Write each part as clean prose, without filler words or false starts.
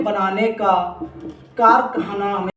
बनाने का कारखाना हमें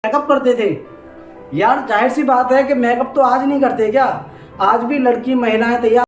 मेकअप करते थे। यार जाहिर सी बात है कि मेकअप तो आज नहीं करते क्या? आज भी लड़की महिलाएं तैयार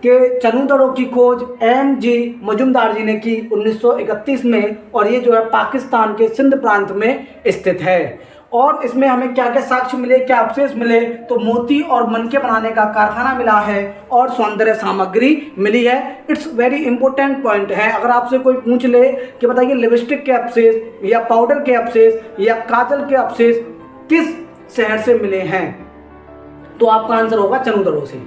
के चनूदड़ों की खोज एम.जी. मजुमदार जी ने की 1931 में, और ये जो है पाकिस्तान के सिंध प्रांत में स्थित है। और इसमें हमें क्या क्या साक्ष्य मिले, क्या अवशेष मिले? तो मोती और मनके बनाने का कारखाना मिला है और सौंदर्य सामग्री मिली है। इट्स वेरी इंपॉर्टेंट पॉइंट है। अगर आपसे कोई पूछ ले कि बताइए लिपस्टिक के अवशेष या पाउडर के अवशेष या काजल के अवशेष किस शहर से मिले हैं, तो आपका आंसर होगा चनूदड़ों से।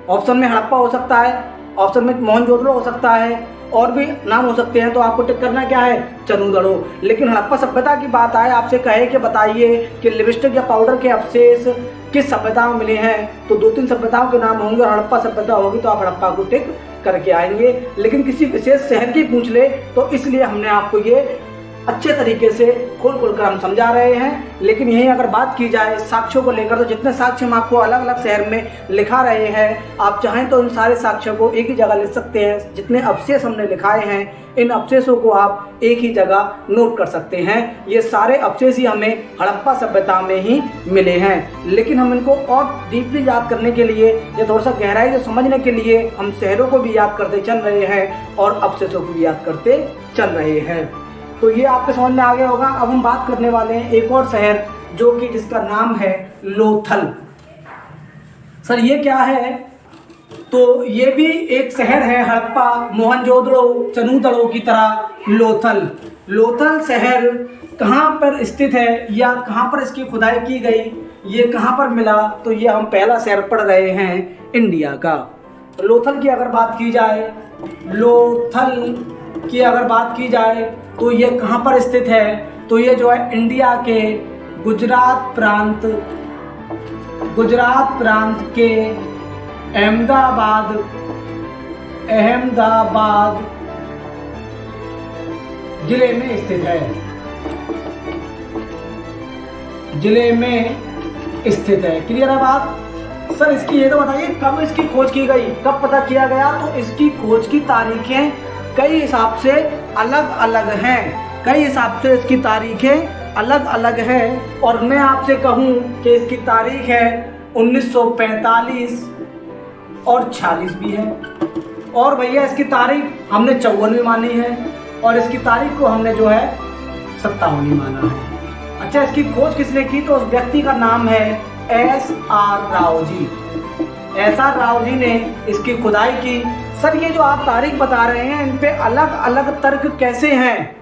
ऑप्शन में हड़प्पा हो सकता है, ऑप्शन में मोहनजोदड़ो हो सकता है, और भी नाम हो सकते हैं। तो आपको टिक करना क्या है? चनूदड़ो। लेकिन हड़प्पा सभ्यता की बात आए, आपसे कहे कि बताइए कि लिपस्टिक या पाउडर के अवशेष किस सभ्यता में मिले हैं, तो 2-3 सभ्यताओं के नाम होंगे और हड़प्पा सभ्यता होगी, तो आप हड़प्पा को टिक करके आएंगे। लेकिन किसी विशेष शहर की पूछ ले तो इसलिए हमने आपको ये अच्छे तरीके से खोल कर हम समझा रहे हैं। लेकिन यही अगर बात की जाए साक्ष्यों को लेकर, तो जितने साक्ष्य हम आपको अलग अलग शहर में लिखा रहे हैं, आप चाहें तो इन सारे साक्ष्यों को एक ही जगह लिख सकते हैं। जितने अवशेष हमने लिखाए हैं, इन अवशेषों को आप एक ही जगह नोट कर सकते हैं। ये सारे अवशेष ही हमें हड़प्पा सभ्यता में ही मिले हैं। लेकिन हम इनको और डीपली याद करने के लिए या थोड़ा सा गहराई से समझने के लिए हम शहरों को भी याद करते चल रहे हैं और अवशेषों को भी याद करते चल रहे हैं। तो ये आपके समझ में आ गया होगा। अब हम बात करने वाले हैं एक और शहर जो कि जिसका नाम है लोथल। सर ये क्या है? तो ये भी एक शहर है हड़प्पा, मोहनजोदड़ो, चनूदड़ो की तरह लोथल। लोथल शहर कहाँ पर स्थित है या कहाँ पर इसकी खुदाई की गई, ये कहाँ पर मिला? तो ये हम पहला शहर पढ़ रहे हैं इंडिया का। लोथल की अगर बात की जाए, लोथल की अगर बात की जाए तो ये कहाँ पर स्थित है? तो ये जो है इंडिया के गुजरात प्रांत के अहमदाबाद जिले में स्थित है। क्लियर है बात? सर इसकी ये तो बताइए कब इसकी खोज की गई, कब पता किया गया? तो इसकी खोज की तारीखें कई हिसाब से अलग अलग हैं, कई हिसाब से इसकी तारीखें अलग अलग हैं। और मैं आपसे कहूं कि इसकी तारीख है 1945 और 46 भी है। और भैया इसकी तारीख हमने 54 मानी है, और इसकी तारीख को हमने जो है 57 माना है। अच्छा, इसकी खोज किसने की? तो उस व्यक्ति का नाम है SR राव जी। SR राव जी ने इसकी खुदाई की। सर ये जो आप तारीख बता रहे हैं, इन पे अलग अलग तर्क कैसे हैं,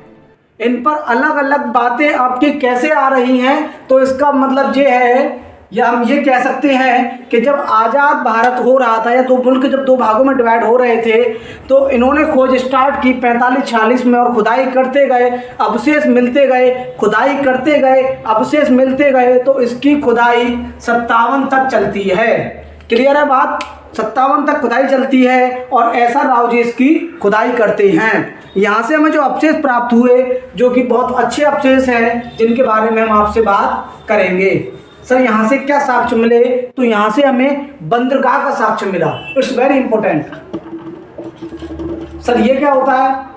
इन पर अलग अलग बातें आपकी कैसे आ रही हैं? तो इसका मतलब ये है, या हम ये कह सकते हैं कि जब आज़ाद भारत हो रहा था, या दो मुल्क जब दो भागों में डिवाइड हो रहे थे, तो इन्होंने खोज स्टार्ट की 45-46 में, और खुदाई करते गए, अवशेष मिलते गए, खुदाई करते गए, अवशेष मिलते गए, तो इसकी खुदाई 57 तक चलती है। क्लियर है बात? 57 तक खुदाई चलती है और SR राव जी इसकी खुदाई करते हैं। यहाँ से हमें जो अवशेष प्राप्त हुए, जो कि बहुत अच्छे अवशेष हैं, जिनके बारे में हम आपसे बात करेंगे। सर यहाँ से क्या साक्ष्य मिले? तो यहाँ से हमें बंदरगाह का साक्ष्य मिला। It's very important. सर ये क्या होता है?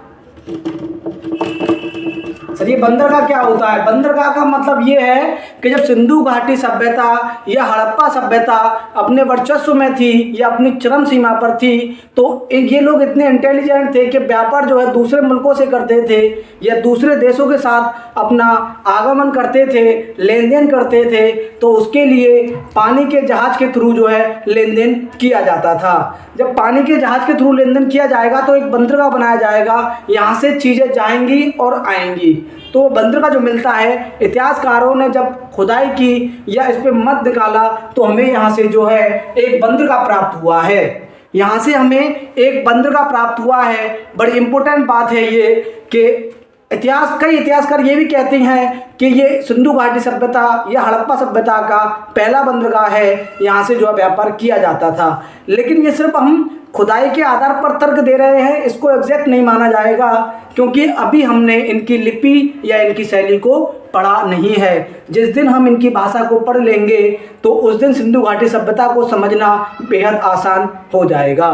सर ये बंदरगाह क्या होता है? बंदरगाह का मतलब ये है कि जब सिंधु घाटी सभ्यता या हड़प्पा सभ्यता अपने वर्चस्व में थी या अपनी चरम सीमा पर थी, तो ये लोग इतने इंटेलिजेंट थे कि व्यापार जो है दूसरे मुल्कों से करते थे या दूसरे देशों के साथ अपना आगमन करते थे, लेन देन करते थे। तो उसके लिए पानी के जहाज़ के थ्रू जो है लेन देन किया जाता था। जब पानी के जहाज़ के थ्रू लेन देन किया जाएगा तो एक बंदरगाह बनाया जाएगा, यहाँ से चीज़ें जाएंगी और आएंगी। तो बंदरगाह जो मिलता है, इतिहासकारों ने जब खुदाई की या इस पे मत निकाला, तो हमें यहाँ से जो है एक बंदरगाह प्राप्त हुआ है। यहाँ से हमें एक बंदरगाह प्राप्त हुआ है। बड़ी इंपॉर्टेंट बात है ये कि कई इतिहासकार ये भी कहते हैं कि ये सिंधु घाटी सभ्यता या हड़प्पा सभ्यता का पहला बंदरगाह है, यहाँ से जो है व्यापार किया जाता था। लेकिन ये सिर्फ हम खुदाई के आधार पर तर्क दे रहे हैं, इसको एग्जैक्ट नहीं माना जाएगा, क्योंकि अभी हमने इनकी लिपि या इनकी शैली को पढ़ा नहीं है। जिस दिन हम इनकी भाषा को पढ़ लेंगे तो उस दिन सिंधु घाटी सभ्यता को समझना बेहद आसान हो जाएगा।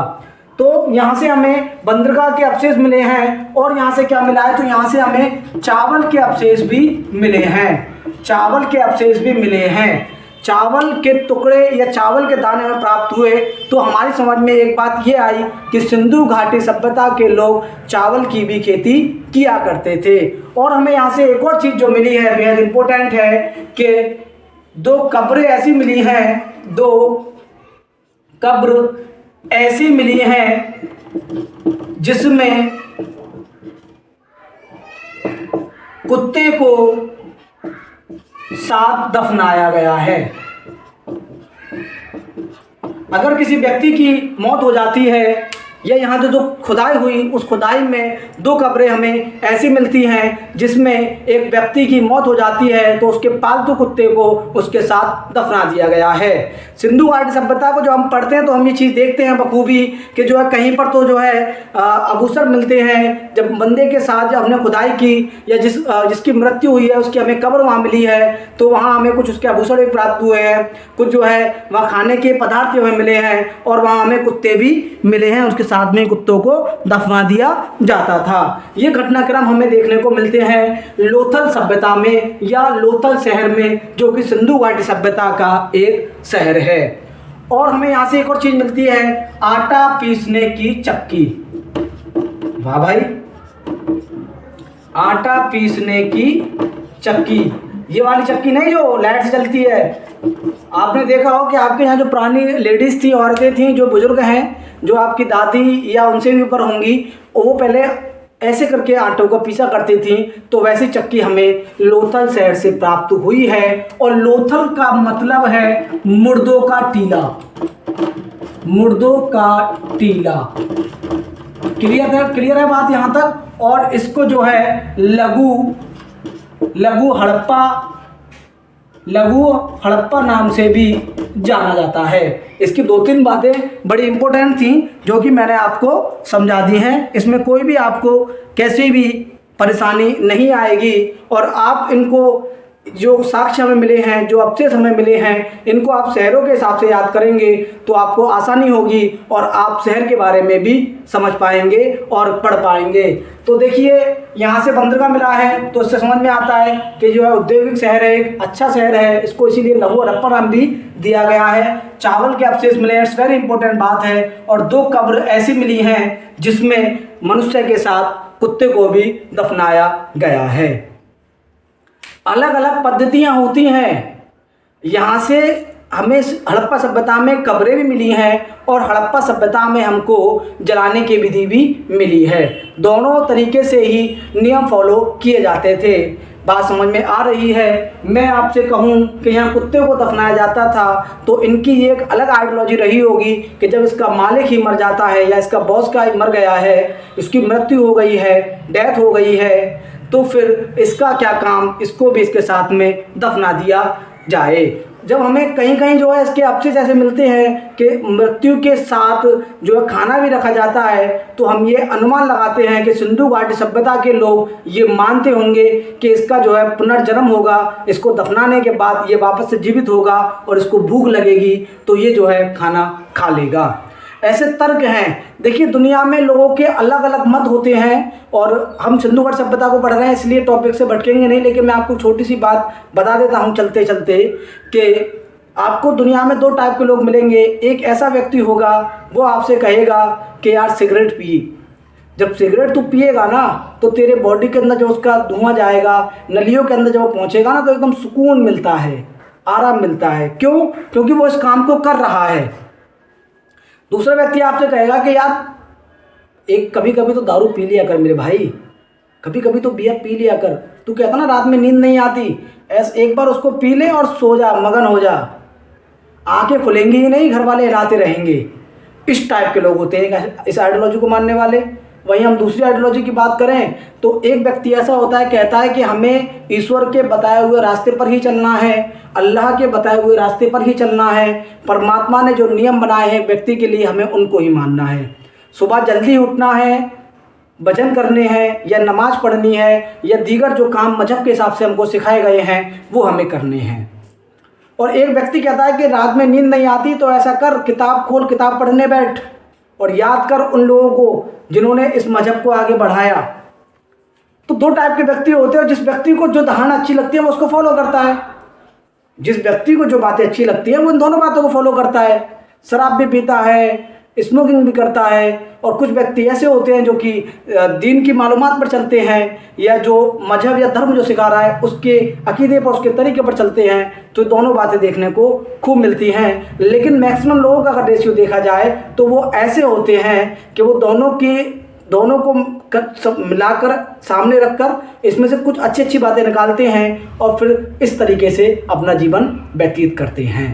तो यहाँ से हमें बंदरगाह के अवशेष मिले हैं, और यहाँ से क्या मिला है? तो यहाँ से हमें चावल के अवशेष भी मिले हैं। चावल के अवशेष भी मिले हैं। चावल के टुकड़े या चावल के दाने हमें प्राप्त हुए। तो हमारी समझ में एक बात ये आई कि सिंधु घाटी सभ्यता के लोग चावल की भी खेती किया करते थे। और हमें यहाँ से एक और चीज़ जो मिली है, बेहद इम्पोर्टेंट है, कि 2 कब्रें ऐसी मिली हैं, 2 कब्र ऐसी मिली हैं जिसमें कुत्ते को साथ दफनाया गया है। अगर किसी व्यक्ति की मौत हो जाती है, या यहाँ जो खुदाई हुई, उस खुदाई में 2 कब्रें हमें ऐसी मिलती हैं जिसमें एक व्यक्ति की मौत हो जाती है, तो उसके पालतू कुत्ते को उसके साथ दफना दिया गया है। सिंधु घाटी सभ्यता को जो हम पढ़ते हैं तो हम ये चीज़ देखते हैं बखूबी कि जो है कहीं पर तो जो है आभूषण मिलते हैं। जब बंदे के साथ जब हमने खुदाई की या जिसकी मृत्यु हुई है उसकी हमें कब्र वहाँ मिली है, तो वहाँ हमें कुछ उसके आभूषण भी प्राप्त हुए हैं, कुछ जो है वहाँ खाने के पदार्थ हमें मिले हैं, और वहाँ हमें कुत्ते भी मिले हैं, उसके साथ में कुत्तों को दफना दिया जाता था। ये घटनाक्रम हमें देखने को मिलते हैं लोथल सभ्यता में या लोथल शहर में, जो कि सिंधु घाटी सभ्यता का एक शहर है। और हमें यहाँ से एक और चीज मिलती है, आटा पीसने की चक्की। वाह भाई, आटा पीसने की चक्की। ये वाली चक्की नहीं जो लाइट से चलती है। आपने देखा हो कि आपके यहाँ जो पुरानी लेडीज़ थी, औरतें थीं, जो बुजुर्ग हैं, जो आपकी दादी या उनसे भी ऊपर होंगी, वो पहले ऐसे करके आटों को पीसा करती थी। तो वैसी चक्की हमें लोथल शहर से प्राप्त हुई है। और लोथल का मतलब है मुर्दों का टीला। मुर्दों का टीला। क्लियर है बात यहाँ तक। और इसको जो है लघु हड़प्पा नाम से भी जाना जाता है। इसकी 2-3 बातें बड़ी इंपॉर्टेंट थी जो कि मैंने आपको समझा दी हैं। इसमें कोई भी आपको कैसी भी परेशानी नहीं आएगी, और आप इनको जो साक्ष्य हमें मिले हैं, जो अवशेष हमें मिले हैं, इनको आप शहरों के हिसाब से याद करेंगे तो आपको आसानी होगी और आप शहर के बारे में भी समझ पाएंगे और पढ़ पाएंगे। तो देखिए यहाँ से बंदरगाह मिला है, तो इससे समझ में आता है कि जो है औद्योगिक शहर है, एक अच्छा शहर है। इसको इसीलिए लघु हड़प्पा नाम भी दिया गया है। चावल के अवशेष मिले हैं, इट्स वेरी इंपॉर्टेंट बात है। और 2 कब्र ऐसी मिली हैं जिसमें मनुष्य के साथ कुत्ते को भी दफनाया गया है। अलग अलग पद्धतियाँ होती हैं। यहाँ से हमें हड़प्पा सभ्यता में कब्रें भी मिली हैं और हड़प्पा सभ्यता में हमको जलाने की विधि भी मिली है। दोनों तरीके से ही नियम फॉलो किए जाते थे। बात समझ में आ रही है। मैं आपसे कहूँ कि यहाँ कुत्ते को दफनाया जाता था तो इनकी एक अलग आइडियोलॉजी रही होगी कि जब इसका मालिक ही मर जाता है या इसका बॉस का ही मर गया है, इसकी मृत्यु हो गई है, डेथ हो गई है, तो फिर इसका क्या काम, इसको भी इसके साथ में दफना दिया जाए। जब हमें कहीं कहीं जो है इसके अवशेष ऐसे मिलते हैं कि मृत्यु के साथ जो है खाना भी रखा जाता है, तो हम ये अनुमान लगाते हैं कि सिंधु घाटी सभ्यता के लोग ये मानते होंगे कि इसका जो है पुनर्जन्म होगा, इसको दफनाने के बाद ये वापस से जीवित होगा और इसको भूख लगेगी तो ये जो है खाना खा लेगा। ऐसे तर्क हैं। देखिए, दुनिया में लोगों के अलग अलग मत होते हैं और हम सिंधु घाटी सभ्यता को पढ़ रहे हैं इसलिए टॉपिक से भटकेंगे नहीं, लेकिन मैं आपको छोटी सी बात बता देता हूं चलते चलते कि आपको दुनिया में 2 टाइप के लोग मिलेंगे। एक ऐसा व्यक्ति होगा, वो आपसे कहेगा कि यार सिगरेट पी। जब सिगरेट तू पिएगा ना तो तेरे बॉडी के अंदर जो उसका धुआं जाएगा, नलियों के अंदर जब वो पहुँचेगा ना तो एकदम सुकून मिलता है, आराम मिलता है। क्यों? क्योंकि वो इस काम को कर रहा है। दूसरा व्यक्ति आपसे कहेगा कि यार एक कभी कभी तो दारू पी लिया कर मेरे भाई, कभी कभी तो बियर पी लिया कर। तू कहता ना रात में नींद नहीं आती, ऐसे एक बार उसको पी ले और सो जा, मगन हो जा, आंखें खुलेंगी ही नहीं, घर वाले हिलाते रहेंगे। इस टाइप के लोग होते हैं इस आइडियोलॉजी को मानने वाले। वहीं हम दूसरी आइडियोलॉजी की बात करें तो एक व्यक्ति ऐसा होता है, कहता है कि हमें ईश्वर के बताए हुए रास्ते पर ही चलना है, अल्लाह के बताए हुए रास्ते पर ही चलना है, परमात्मा ने जो नियम बनाए हैं व्यक्ति के लिए हमें उनको ही मानना है। सुबह जल्दी उठना है, भजन करने हैं या नमाज पढ़नी है या दीगर जो काम मजहब के हिसाब से हमको सिखाए गए हैं वो हमें करने हैं। और एक व्यक्ति कहता है कि रात में नींद नहीं आती तो ऐसा कर, किताब खोल, किताब पढ़ने बैठ और याद कर उन लोगों को जिन्होंने इस मजहब को आगे बढ़ाया। तो 2 टाइप के व्यक्ति होते हैं। जिस व्यक्ति को जो धारणा अच्छी लगती है वो उसको फॉलो करता है, जिस व्यक्ति को जो बातें अच्छी लगती है वो इन दोनों बातों को फॉलो करता है। शराब भी पीता है, स्मोकिंग भी करता है। और कुछ व्यक्ति ऐसे होते हैं जो कि दीन की मालूमात पर चलते हैं या जो मजहब या धर्म जो सिखा रहा है उसके अकीदे पर, उसके तरीके पर चलते हैं। तो दोनों बातें देखने को खूब मिलती हैं। लेकिन मैक्सिमम लोगों का अगर रेशियो देखा जाए तो वो ऐसे होते हैं कि वो दोनों को सब मिलाकर सामने रखकर इसमें से कुछ अच्छी अच्छी बातें निकालते हैं और फिर इस तरीके से अपना जीवन व्यतीत करते हैं।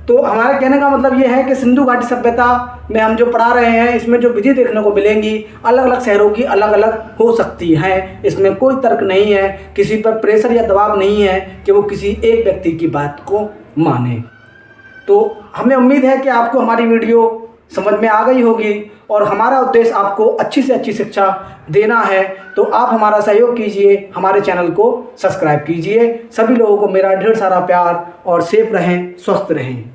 तो हमारे कहने का मतलब ये है कि सिंधु घाटी सभ्यता में हम जो पढ़ा रहे हैं इसमें जो विधि देखने को मिलेंगी अलग अलग शहरों की अलग अलग हो सकती हैं। इसमें कोई तर्क नहीं है, किसी पर प्रेशर या दबाव नहीं है कि वो किसी एक व्यक्ति की बात को माने। तो हमें उम्मीद है कि आपको हमारी वीडियो समझ में आ गई होगी और हमारा उद्देश्य आपको अच्छी से अच्छी शिक्षा देना है। तो आप हमारा सहयोग कीजिए, हमारे चैनल को सब्सक्राइब कीजिए। सभी लोगों को मेरा ढेर सारा प्यार और सेफ रहें, स्वस्थ रहें।